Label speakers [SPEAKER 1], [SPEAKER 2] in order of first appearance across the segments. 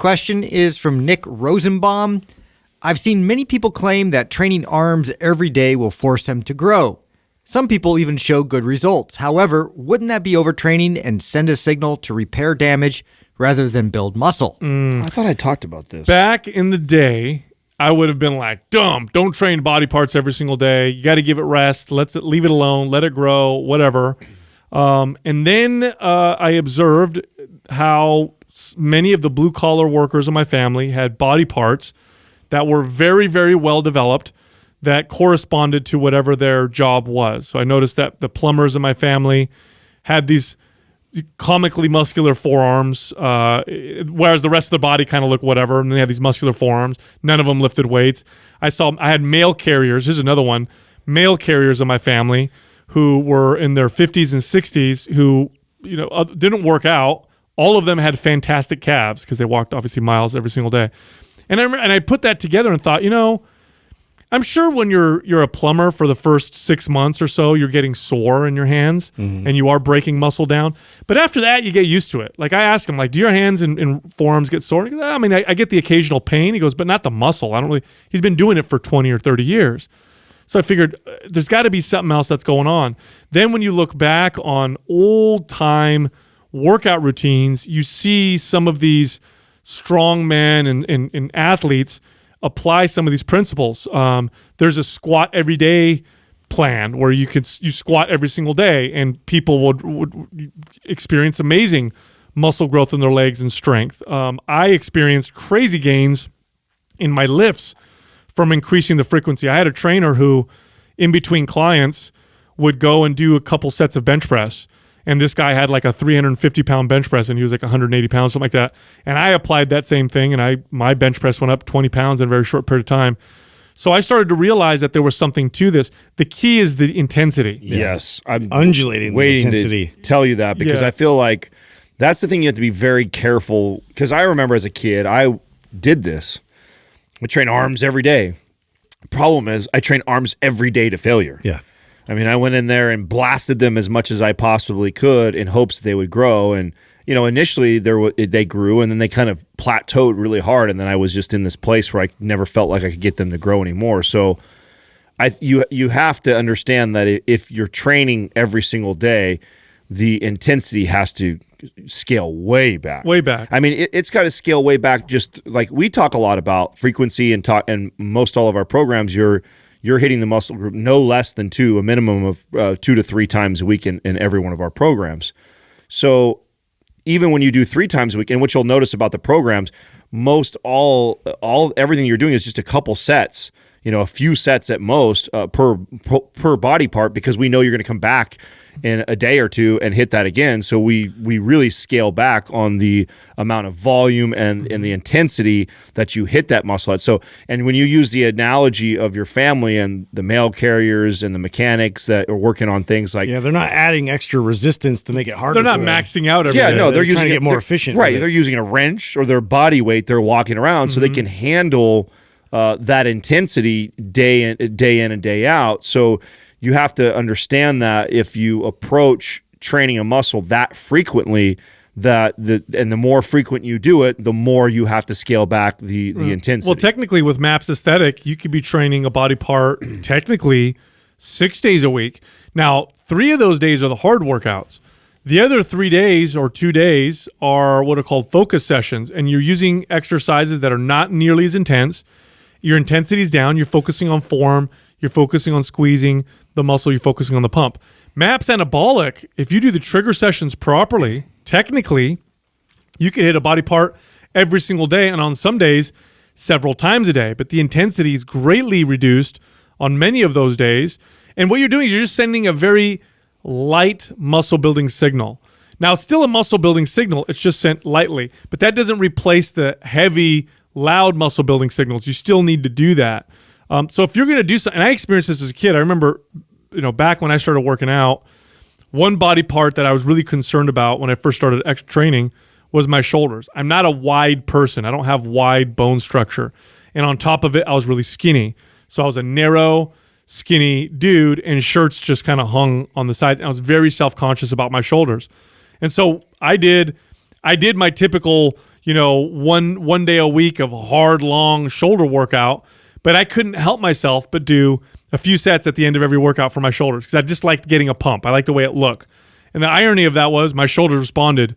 [SPEAKER 1] question is from Nick Rosenbaum. I've seen many people claim that training arms every day will force them to grow. Some people even show good results. However, wouldn't that be overtraining and send a signal to repair damage rather than build muscle?
[SPEAKER 2] I thought I talked about this.
[SPEAKER 3] Back in the day, I would have been like, dumb, don't train body parts every single day. You got to give it rest. Leave it alone. Let it grow, whatever. And then I observed how many of the blue-collar workers in my family had body parts that were very, very well developed that corresponded to whatever their job was. So I noticed that the plumbers in my family had these comically muscular forearms, whereas the rest of the body kind of looked whatever, and they had these muscular forearms. None of them lifted weights. I had mail carriers. Here's another one. Male carriers in my family who were in their 50s and 60s who didn't work out. All of them had fantastic calves because they walked obviously miles every single day. And I put that together and thought, I'm sure when you're a plumber for the first 6 months or so, you're getting sore in your hands and you are breaking muscle down. But after that, you get used to it. Like I ask him, do your hands and forearms get sore? He goes, I get the occasional pain. He goes, but not the muscle. He's been doing it for 20 or 30 years. So I figured there's got to be something else that's going on. Then when you look back on old time workout routines, you see some of these strong men and athletes apply some of these principles. There's a squat every day plan where you squat every single day, and people would experience amazing muscle growth in their legs and strength. I experienced crazy gains in my lifts from increasing the frequency. I had a trainer who, in between clients, would go and do a couple sets of bench press. And this guy had like a 350-pound bench press, and he was like 180 pounds, something like that. And I applied that same thing, and my bench press went up 20 pounds in a very short period of time. So I started to realize that there was something to this. The key is the intensity.
[SPEAKER 2] Yes. I'm
[SPEAKER 4] undulating the intensity.
[SPEAKER 2] To tell you that because I feel like that's the thing you have to be very careful. Because I remember as a kid, I did this. I train arms every day. Problem is, I train arms every day to failure.
[SPEAKER 4] Yeah.
[SPEAKER 2] I went in there and blasted them as much as I possibly could in hopes that they would grow. And, initially they grew, and then they kind of plateaued really hard. And then I was just in this place where I never felt like I could get them to grow anymore. So you have to understand that if you're training every single day, the intensity has to scale way back.
[SPEAKER 3] Way back.
[SPEAKER 2] It's got to scale way back. Just like we talk a lot about frequency and most all of our programs, you're hitting the muscle group no less than a minimum of 2 to 3 times a week in every one of our programs. So even when you do 3 times a week, and what you'll notice about the programs, everything you're doing is just a couple sets, a few sets at most per body part, because we know you're going to come back in a day or two and hit that again. So we really scale back on the amount of volume and the intensity that you hit that muscle at. So, and when you use the analogy of your family and the mail carriers and the mechanics that are working on things like...
[SPEAKER 4] Yeah, they're not adding extra resistance to make it harder.
[SPEAKER 3] They're not maxing out every day.
[SPEAKER 2] No, they're using
[SPEAKER 4] trying to get more efficient.
[SPEAKER 2] Right, they're using a wrench or their body weight they're walking around so they can handle that intensity day in and day out. So you have to understand that if you approach training a muscle that frequently, and the more frequent you do it, the more you have to scale back the intensity.
[SPEAKER 3] Well, technically with MAPS Aesthetic, you could be training a body part technically 6 days a week. Now, 3 of those days are the hard workouts. The other 3 days or 2 days are what are called focus sessions, and you're using exercises that are not nearly as intense. Your intensity's down. You're focusing on form. You're focusing on squeezing the muscle. You're focusing on the pump. MAPS Anabolic, if you do the trigger sessions properly, technically, you can hit a body part every single day, and on some days, several times a day. But the intensity is greatly reduced on many of those days. And what you're doing is you're just sending a very light muscle building signal. Now, it's still a muscle building signal. It's just sent lightly. But that doesn't replace the heavy, loud muscle building signals. You still need to do that. So if you're going to do something, and I experienced this as a kid. I remember, back when I started working out, one body part that I was really concerned about when I first started training was my shoulders. I'm not a wide person. I don't have wide bone structure. And on top of it, I was really skinny. So I was a narrow, skinny dude, and shirts just kind of hung on the sides. And I was very self-conscious about my shoulders. And so I did my typical, one day a week of hard, long shoulder workout, but I couldn't help myself but do a few sets at the end of every workout for my shoulders because I just liked getting a pump. I liked the way it looked. And the irony of that was my shoulders responded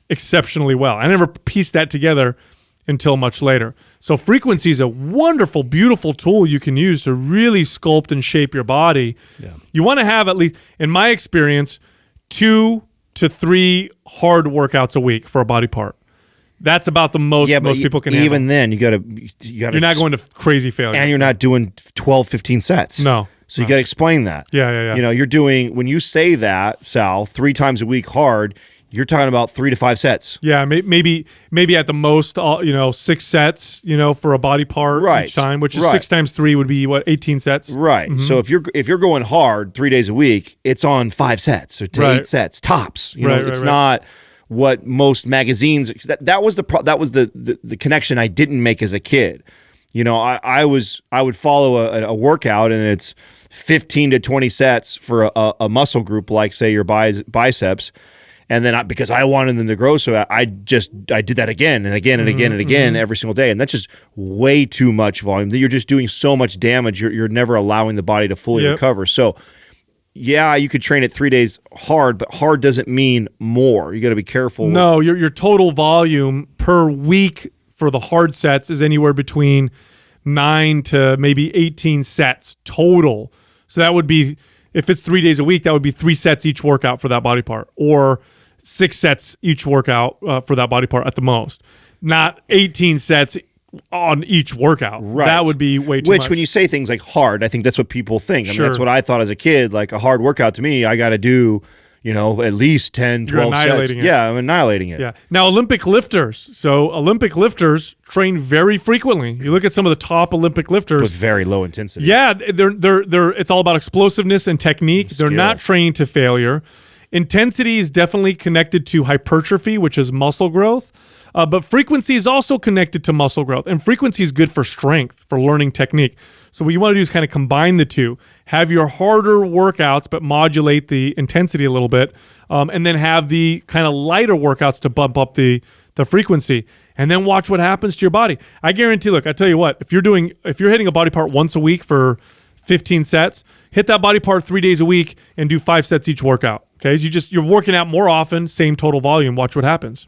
[SPEAKER 3] exceptionally well. I never pieced that together until much later. So frequency is a wonderful, beautiful tool you can use to really sculpt and shape your body. Yeah. You want to have at least, in my experience, 2 to 3 hard workouts a week for a body part. That's about the most most people can handle.
[SPEAKER 2] Even then, you gotta.
[SPEAKER 3] You're not going to crazy failure,
[SPEAKER 2] and you're not doing 12, 15 sets.
[SPEAKER 3] No.
[SPEAKER 2] So you got to explain that.
[SPEAKER 3] Yeah.
[SPEAKER 2] You're doing, when you say that, Sal, 3 times a week hard, you're talking about 3 to 5 sets.
[SPEAKER 3] Yeah, maybe at the most, 6 sets, for a body part each time, which is 6 times 3 would be 18 sets.
[SPEAKER 2] Right. Mm-hmm. So if you're going hard 3 days a week, it's on 5 sets or 8 sets tops. It's not what most magazines. That was the connection I didn't make as a kid. I would follow a workout and it's 15 to 20 sets for a muscle group, like say your biceps. And then because I wanted them to grow, so I did that again and again and again and again every single day. And that's just way too much volume. You're just doing so much damage. You're never allowing the body to fully recover. So yeah, you could train it 3 days hard, but hard doesn't mean more. You got to be careful.
[SPEAKER 3] No, your total volume per week for the hard sets is anywhere between 9 to maybe 18 sets total. So that would be, if it's 3 days a week, that would be 3 sets each workout for that body part, or 6 sets each workout for that body part at the most. Not 18 sets on each workout. Right. That would be way too much.
[SPEAKER 2] Which, when you say things like hard, I think that's what people think. I mean, that's what I thought as a kid. Like a hard workout to me, I got to do, at least 10, 12 sets. Yeah, I'm annihilating it.
[SPEAKER 3] Yeah. Now, Olympic lifters. So Olympic lifters train very frequently. You look at some of the top Olympic lifters
[SPEAKER 2] with very low intensity.
[SPEAKER 3] Yeah, they're it's all about explosiveness and technique. They're not trained to failure. Intensity is definitely connected to hypertrophy, which is muscle growth. But frequency is also connected to muscle growth. And frequency is good for strength, for learning technique. So what you want to do is kind of combine the two. Have your harder workouts, but modulate the intensity a little bit. And then have the kind of lighter workouts to bump up the frequency. And then watch what happens to your body. I guarantee, look, I tell you what, if you're hitting a body part once a week for 15 sets, hit that body part 3 days a week and do 5 sets each workout. Okay, you're working out more often, same total volume. Watch what happens.